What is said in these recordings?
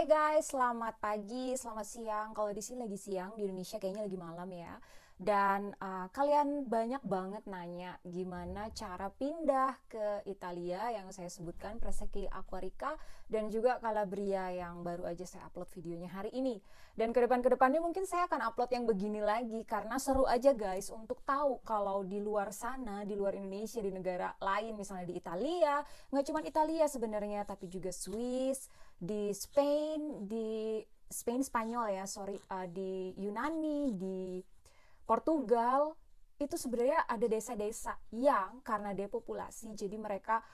Hai guys, selamat pagi, selamat siang. Kalau di sini lagi siang, di Indonesia kayaknya lagi malam ya. Dan kalian banyak banget nanya gimana cara pindah ke Italia yang saya sebutkan Preseki Aquarica dan juga Calabria yang baru aja saya upload videonya hari ini. Dan ke depannya mungkin saya akan upload yang begini lagi karena seru aja guys untuk tahu kalau di luar sana, di luar Indonesia, di negara lain misalnya di Italia, nggak cuma Italia sebenarnya tapi juga Swiss, di Spain Spanyol ya, sorry, di Yunani, di Portugal itu sebenarnya ada desa-desa yang karena depopulasi, jadi mereka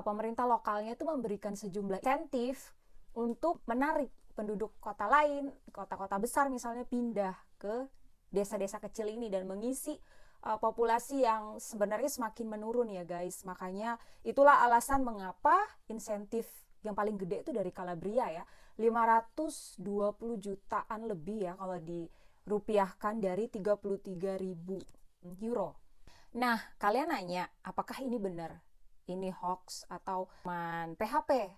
pemerintah lokalnya itu memberikan sejumlah insentif untuk menarik penduduk kota lain, kota-kota besar misalnya pindah ke desa-desa kecil ini dan mengisi populasi yang sebenarnya semakin menurun ya guys. Makanya itulah alasan mengapa insentif yang paling gede itu dari Calabria ya, 520 jutaan lebih ya kalau dirupiahkan dari 33.000 euro. Nah, kalian nanya, apakah ini benar? Ini hoax atau PHP?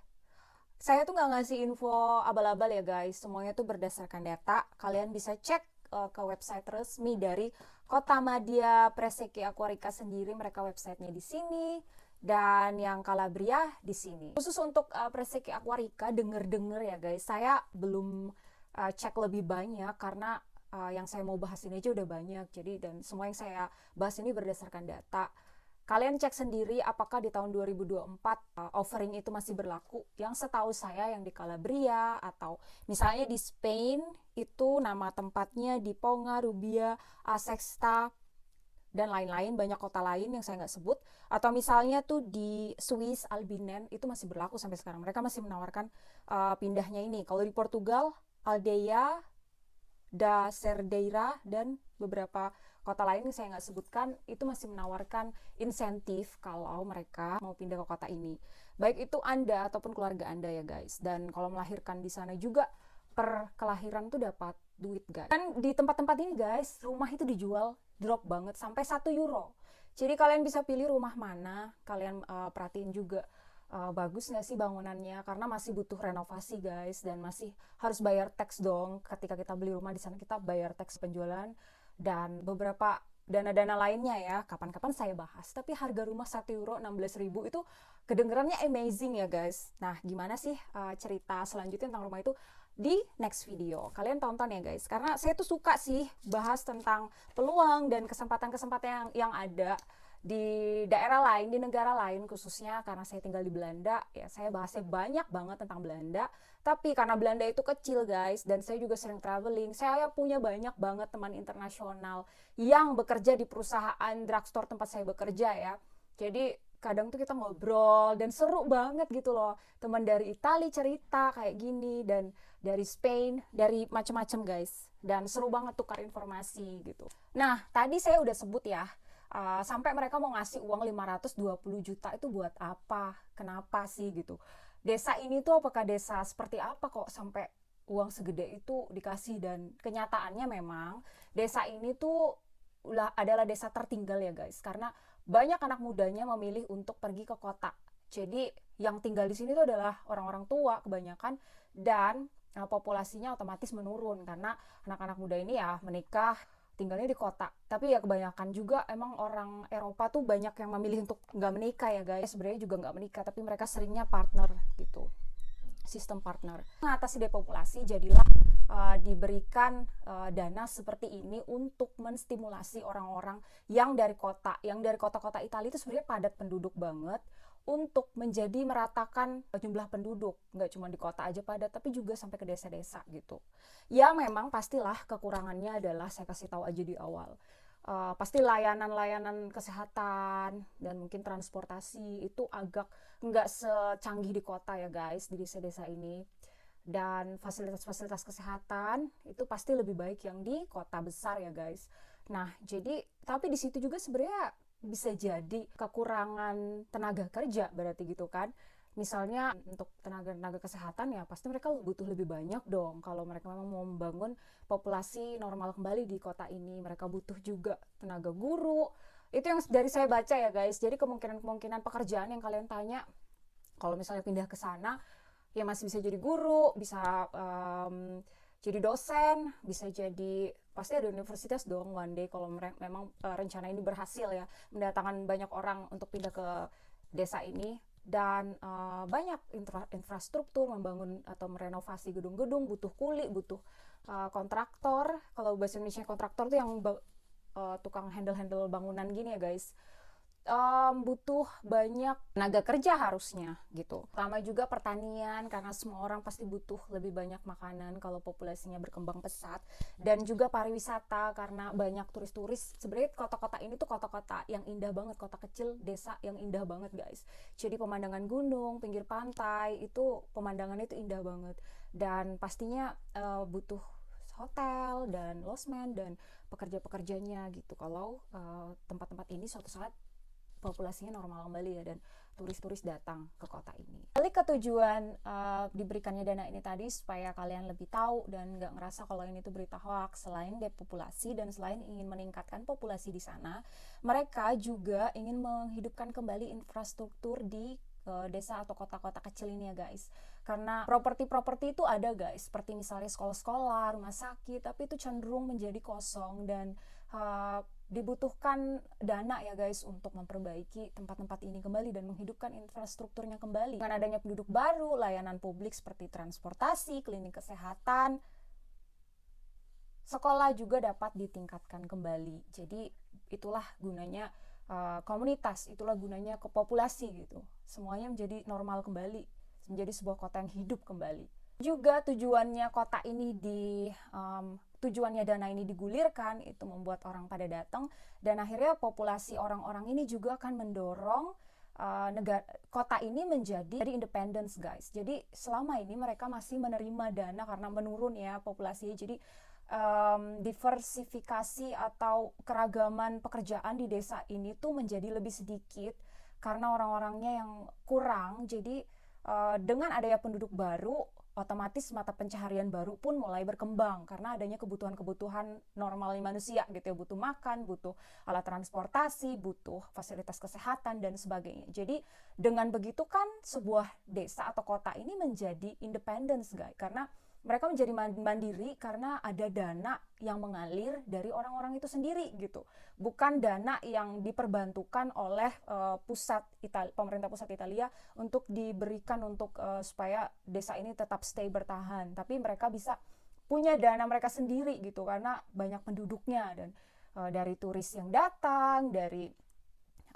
Saya tuh nggak ngasih info abal-abal ya guys, semuanya tuh berdasarkan data. Kalian bisa cek ke website resmi dari Kota Madia Preseki Aquarica sendiri, mereka websitenya di sini. Dan yang Calabria di sini. Khusus untuk Preseki Aquarica, denger-denger ya guys, saya belum cek lebih banyak karena yang saya mau bahas ini aja udah banyak. Jadi dan semua yang saya bahas ini berdasarkan data. Kalian cek sendiri apakah di tahun 2024 offering itu masih berlaku. Yang setahu saya yang di Calabria atau misalnya di Spain itu nama tempatnya di Ponga, Rubia, Sexta, dan lain-lain, banyak kota lain yang saya nggak sebut. Atau misalnya tuh di Swiss, Albinen, itu masih berlaku sampai sekarang. Mereka masih menawarkan pindahnya ini. Kalau di Portugal, Aldeia, da Cerdeira, dan beberapa kota lain yang saya nggak sebutkan, itu masih menawarkan insentif kalau mereka mau pindah ke kota ini. Baik itu Anda ataupun keluarga Anda ya guys. Dan kalau melahirkan di sana juga, per kelahiran tuh dapat duit guys. Dan di tempat-tempat ini guys, rumah itu dijual drop banget sampai 1 euro. Jadi kalian bisa pilih rumah mana, kalian perhatiin juga bagus nggak sih bangunannya, karena masih butuh renovasi guys, dan masih harus bayar tax dong. Ketika kita beli rumah di sana kita bayar tax penjualan dan beberapa dana-dana lainnya ya, kapan-kapan saya bahas. Tapi harga rumah 1 euro 16.000 itu kedengerannya amazing ya guys. Nah gimana sih cerita selanjutnya tentang rumah itu di next video. Kalian tonton ya guys, karena saya tuh suka sih bahas tentang peluang dan kesempatan-kesempatan yang ada di daerah lain, di negara lain, khususnya karena saya tinggal di Belanda ya, saya bahasnya banyak banget tentang Belanda. Tapi karena Belanda itu kecil guys, dan saya juga sering traveling, saya punya banyak banget teman internasional yang bekerja di perusahaan drugstore tempat saya bekerja ya. Jadi kadang tuh kita ngobrol dan seru banget gitu loh, teman dari Italia cerita kayak gini, dan dari Spain, dari macam-macam guys, dan seru banget tukar informasi gitu. Nah tadi saya udah sebut ya, sampai mereka mau ngasih uang 520 juta itu buat apa, kenapa sih gitu. Desa ini tuh apakah desa seperti apa kok sampai uang segede itu dikasih. Dan kenyataannya memang desa ini tuh adalah desa tertinggal ya guys, karena banyak anak mudanya memilih untuk pergi ke kota. Jadi yang tinggal di sini tuh adalah orang-orang tua kebanyakan, dan populasinya otomatis menurun karena anak-anak muda ini ya menikah, tinggalnya di kota. Tapi ya kebanyakan juga emang orang Eropa tuh banyak yang memilih untuk nggak menikah ya guys. Sebenarnya juga nggak menikah, tapi mereka seringnya partner gitu, sistem partner. Mengatasi depopulasi, jadilah diberikan dana seperti ini untuk menstimulasi orang-orang yang dari kota, yang dari kota-kota Italia itu sebenarnya padat penduduk banget, untuk menjadi meratakan jumlah penduduk, nggak cuma di kota aja padat, tapi juga sampai ke desa-desa gitu. Ya memang pastilah kekurangannya adalah, saya kasih tahu aja di awal, pasti layanan-layanan kesehatan dan mungkin transportasi itu agak nggak secanggih di kota ya guys, di desa-desa ini. Dan fasilitas-fasilitas kesehatan itu pasti lebih baik yang di kota besar ya guys. Nah jadi tapi di situ juga sebenarnya bisa jadi kekurangan tenaga kerja berarti gitu kan. Misalnya untuk tenaga-tenaga kesehatan ya pasti mereka butuh lebih banyak dong. Kalau mereka memang mau membangun populasi normal kembali di kota ini, mereka butuh juga tenaga guru. Itu yang dari saya baca ya guys. Jadi kemungkinan-kemungkinan pekerjaan yang kalian tanya kalau misalnya pindah ke sana, ya masih bisa jadi guru, bisa jadi dosen, bisa jadi, pasti ada universitas dong one day kalau memang rencana ini berhasil ya, mendatangkan banyak orang untuk pindah ke desa ini. Dan banyak infrastruktur, membangun atau merenovasi gedung-gedung butuh kuli, butuh kontraktor. Kalau bahasa Indonesia kontraktor tuh yang tukang handle bangunan gini ya guys. Butuh banyak tenaga kerja harusnya gitu. Pertama juga pertanian, karena semua orang pasti butuh lebih banyak makanan kalau populasinya berkembang pesat. Dan juga pariwisata, karena banyak turis-turis. Sebenarnya kota-kota ini tuh kota-kota yang indah banget, kota kecil, desa yang indah banget guys. Jadi pemandangan gunung, pinggir pantai, itu pemandangannya itu indah banget. Dan pastinya butuh hotel dan losmen dan pekerja-pekerjanya gitu, kalau tempat-tempat ini suatu saat populasinya normal kembali ya, dan turis-turis datang ke kota ini. Balik ke tujuan diberikannya dana ini tadi, supaya kalian lebih tahu dan nggak ngerasa kalau ini tuh berita hoax. Selain depopulasi dan selain ingin meningkatkan populasi di sana, mereka juga ingin menghidupkan kembali infrastruktur di desa atau kota-kota kecil ini ya guys. Karena properti-properti itu ada guys, seperti misalnya sekolah-sekolah, rumah sakit, tapi itu cenderung menjadi kosong dan dibutuhkan dana ya guys untuk memperbaiki tempat-tempat ini kembali dan menghidupkan infrastrukturnya kembali. Dengan adanya penduduk baru, layanan publik seperti transportasi, klinik kesehatan, sekolah juga dapat ditingkatkan kembali. Jadi itulah gunanya komunitas, itulah gunanya ke populasi gitu. Semuanya menjadi normal kembali, menjadi sebuah kota yang hidup kembali. Juga tujuannya kota ini tujuannya dana ini digulirkan itu membuat orang pada datang, dan akhirnya populasi orang-orang ini juga akan mendorong kota ini menjadi independence guys. Jadi selama ini mereka masih menerima dana karena menurun ya populasinya. Jadi diversifikasi atau keragaman pekerjaan di desa ini tuh menjadi lebih sedikit karena orang-orangnya yang kurang. Jadi dengan adanya penduduk baru, otomatis mata pencaharian baru pun mulai berkembang karena adanya kebutuhan-kebutuhan normalnya manusia gitu ya, butuh makan, butuh alat transportasi, butuh fasilitas kesehatan dan sebagainya. Jadi dengan begitu kan sebuah desa atau kota ini menjadi independence guys, karena mereka menjadi mandiri karena ada dana yang mengalir dari orang-orang itu sendiri gitu, bukan dana yang diperbantukan oleh pemerintah pusat Italia untuk diberikan untuk supaya desa ini tetap stay bertahan, tapi mereka bisa punya dana mereka sendiri gitu karena banyak penduduknya. Dan dari turis yang datang, dari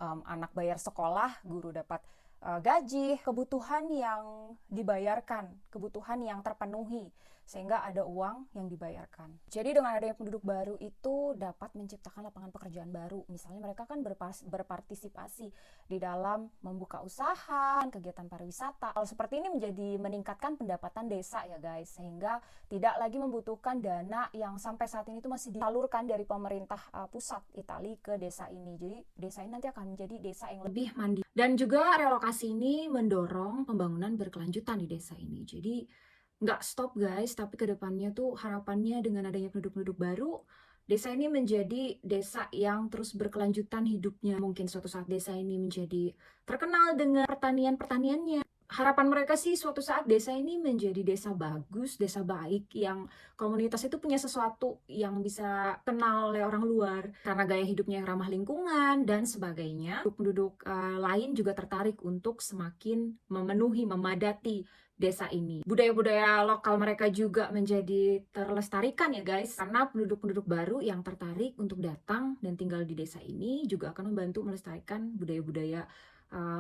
anak bayar sekolah, guru dapat gaji, kebutuhan yang dibayarkan, kebutuhan yang terpenuhi, sehingga ada uang yang dibayarkan. Jadi dengan adanya penduduk baru itu dapat menciptakan lapangan pekerjaan baru. Misalnya mereka kan berpartisipasi di dalam membuka usaha, kegiatan pariwisata. Hal seperti ini menjadi meningkatkan pendapatan desa ya guys, sehingga tidak lagi membutuhkan dana yang sampai saat ini itu masih disalurkan dari pemerintah pusat Italia ke desa ini. Jadi desa ini nanti akan menjadi desa yang lebih mandiri. Dan juga relokasi ini mendorong pembangunan berkelanjutan di desa ini. Jadi nggak stop guys, tapi kedepannya tuh harapannya dengan adanya penduduk-penduduk baru, desa ini menjadi desa yang terus berkelanjutan hidupnya. Mungkin suatu saat desa ini menjadi terkenal dengan pertaniannya. Harapan mereka sih suatu saat desa ini menjadi desa bagus, desa baik, yang komunitas itu punya sesuatu yang bisa kenal oleh orang luar karena gaya hidupnya yang ramah lingkungan dan sebagainya. Penduduk lain juga tertarik untuk semakin memenuhi, memadati desa ini. Budaya-budaya lokal mereka juga menjadi terlestarikan ya guys, karena penduduk-penduduk baru yang tertarik untuk datang dan tinggal di desa ini juga akan membantu melestarikan budaya-budaya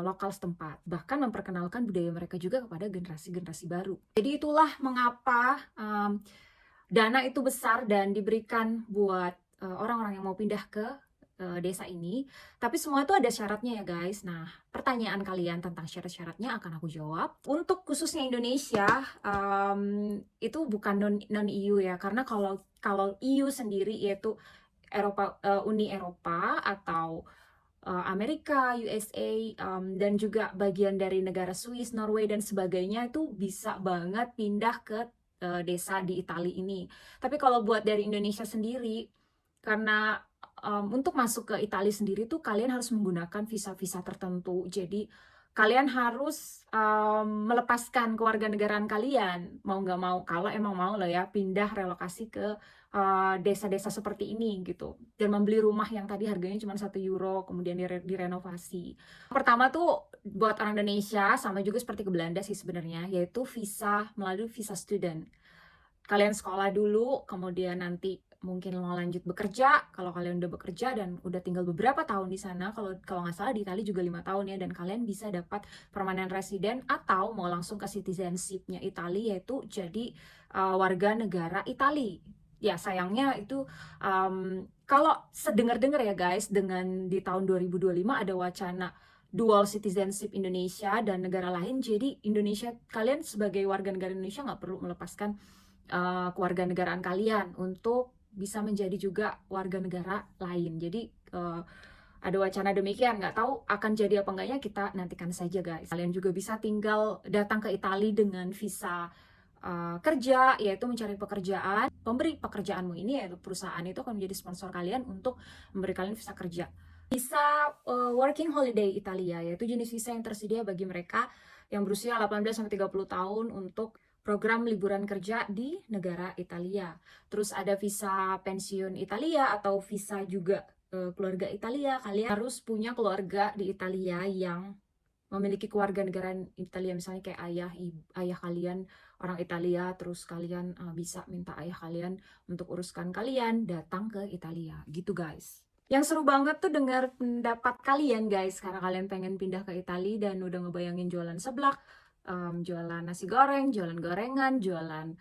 lokal setempat, bahkan memperkenalkan budaya mereka juga kepada generasi-generasi baru. Jadi itulah mengapa dana itu besar dan diberikan buat orang-orang yang mau pindah ke desa ini, tapi semua itu ada syaratnya ya guys. Nah, pertanyaan kalian tentang syarat-syaratnya akan aku jawab. Untuk khususnya Indonesia, itu bukan non EU ya, karena kalau EU sendiri yaitu Uni Eropa atau Amerika, USA, dan juga bagian dari negara Swiss, Norway dan sebagainya itu bisa banget pindah ke desa di Italia ini. Tapi kalau buat dari Indonesia sendiri, karena untuk masuk ke Italia sendiri tuh kalian harus menggunakan visa-visa tertentu. Jadi kalian harus melepaskan kewarganegaraan kalian, mau nggak mau, kalau emang mau lah ya, pindah relokasi ke desa-desa seperti ini gitu, dan membeli rumah yang tadi harganya cuma 1 euro, kemudian direnovasi. Pertama tuh buat orang Indonesia sama juga seperti ke Belanda sih sebenarnya, yaitu visa melalui visa student. Kalian sekolah dulu, kemudian nanti mungkin mau lanjut bekerja. Kalau kalian udah bekerja dan udah tinggal beberapa tahun di sana, kalau nggak salah di Italia juga 5 tahun ya, dan kalian bisa dapat permanent resident atau mau langsung ke citizenship-nya Italia, yaitu jadi warga negara Italia. Ya sayangnya itu kalau sedengar-dengar ya guys, dengan di tahun 2025 ada wacana dual citizenship Indonesia dan negara lain. Jadi Indonesia, kalian sebagai warga negara Indonesia nggak perlu melepaskan kewarganegaraan kalian untuk bisa menjadi juga warga negara lain. Jadi ada wacana demikian, nggak tahu akan jadi apa enggaknya, kita nantikan saja guys. Kalian juga bisa tinggal datang ke Italia dengan visa kerja, yaitu mencari pekerjaan. Pemberi pekerjaanmu ini, yaitu perusahaan, itu akan menjadi sponsor kalian untuk memberi kalian visa kerja. Visa working holiday Italia, yaitu jenis visa yang tersedia bagi mereka yang berusia 18-30 tahun untuk program liburan kerja di negara Italia. Terus ada visa pensiun Italia atau visa juga keluarga Italia. Kalian harus punya keluarga di Italia yang memiliki kewarganegaraan Italia, misalnya kayak ayah kalian orang Italia, terus kalian bisa minta ayah kalian untuk uruskan kalian datang ke Italia gitu guys. Yang seru banget tuh dengar pendapat kalian guys, karena kalian pengen pindah ke Italia dan udah ngebayangin jualan seblak, jualan nasi goreng, jualan gorengan, jualan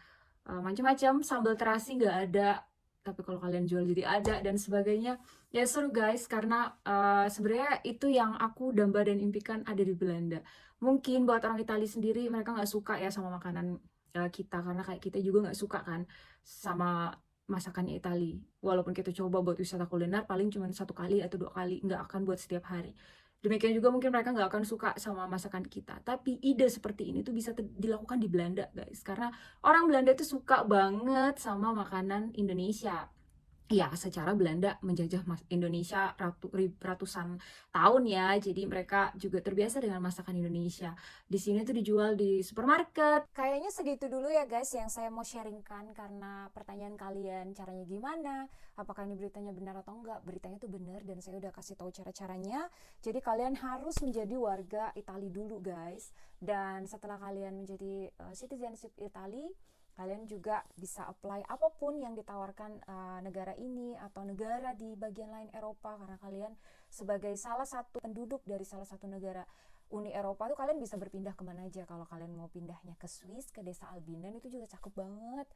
macam-macam, sambal terasi nggak ada, tapi kalau kalian jual jadi ada, dan sebagainya. Ya seru guys, karena sebenarnya itu yang aku damba dan impikan ada di Belanda. Mungkin buat orang Italia sendiri, mereka nggak suka ya sama makanan kita, karena kayak kita juga nggak suka kan sama masakannya Italia. Walaupun kita coba buat wisata kuliner, paling cuma 1 kali atau 2 kali, nggak akan buat setiap hari. Demikian juga mungkin mereka nggak akan suka sama masakan kita. Tapi ide seperti ini tuh bisa dilakukan di Belanda guys, karena orang Belanda tuh suka banget sama makanan Indonesia. Ya, secara Belanda menjajah Indonesia ratusan tahun ya, jadi mereka juga terbiasa dengan masakan Indonesia. Di sini tuh dijual di supermarket. Kayaknya segitu dulu ya guys yang saya mau sharingkan, karena pertanyaan kalian caranya gimana, apakah ini beritanya benar atau enggak. Beritanya tuh benar dan saya udah kasih tahu cara-caranya. Jadi kalian harus menjadi warga Italia dulu guys, dan setelah kalian menjadi citizenship Italia, kalian juga bisa apply apapun yang ditawarkan negara ini atau negara di bagian lain Eropa, karena kalian sebagai salah satu penduduk dari salah satu negara Uni Eropa tuh kalian bisa berpindah kemana aja. Kalau kalian mau pindahnya ke Swiss, ke desa Albinan, itu juga cakep banget.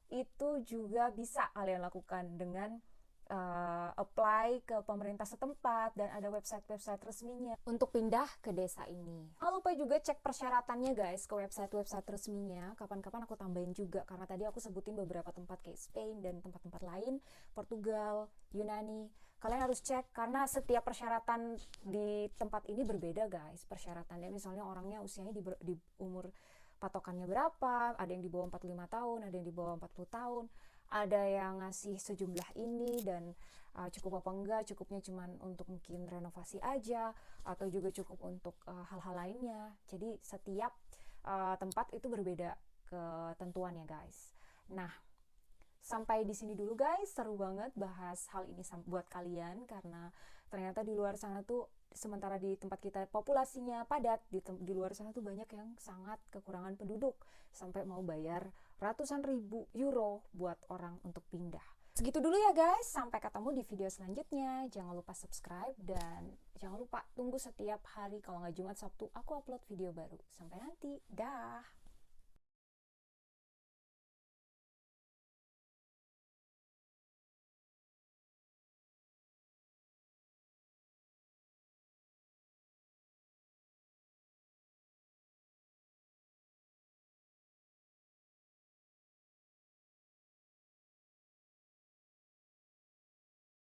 Itu juga bisa kalian lakukan dengan apply ke pemerintah setempat, dan ada website-website resminya untuk pindah ke desa ini. Jangan lupa juga cek persyaratannya guys ke website-website resminya. Kapan-kapan aku tambahin juga, karena tadi aku sebutin beberapa tempat kayak Spain dan tempat-tempat lain, Portugal, Yunani. Kalian harus cek, karena setiap persyaratan di tempat ini berbeda guys. Persyaratannya misalnya orangnya usianya di umur patokannya berapa, ada yang di bawah 45 tahun, ada yang di bawah 40 tahun, ada yang ngasih sejumlah ini, dan cukup apa enggak, cukupnya cuman untuk mungkin renovasi aja, atau juga cukup untuk hal-hal lainnya. Jadi setiap tempat itu berbeda ketentuannya guys. Nah, sampai di sini dulu guys, seru banget bahas hal ini buat kalian, karena ternyata di luar sana tuh, sementara di tempat kita populasinya padat, di luar sana tuh banyak yang sangat kekurangan penduduk, sampai mau bayar ratusan ribu euro buat orang untuk pindah. Segitu dulu ya guys, sampai ketemu di video selanjutnya. Jangan lupa subscribe, dan jangan lupa tunggu setiap hari, kalau nggak Jumat Sabtu aku upload video baru. Sampai nanti, dah.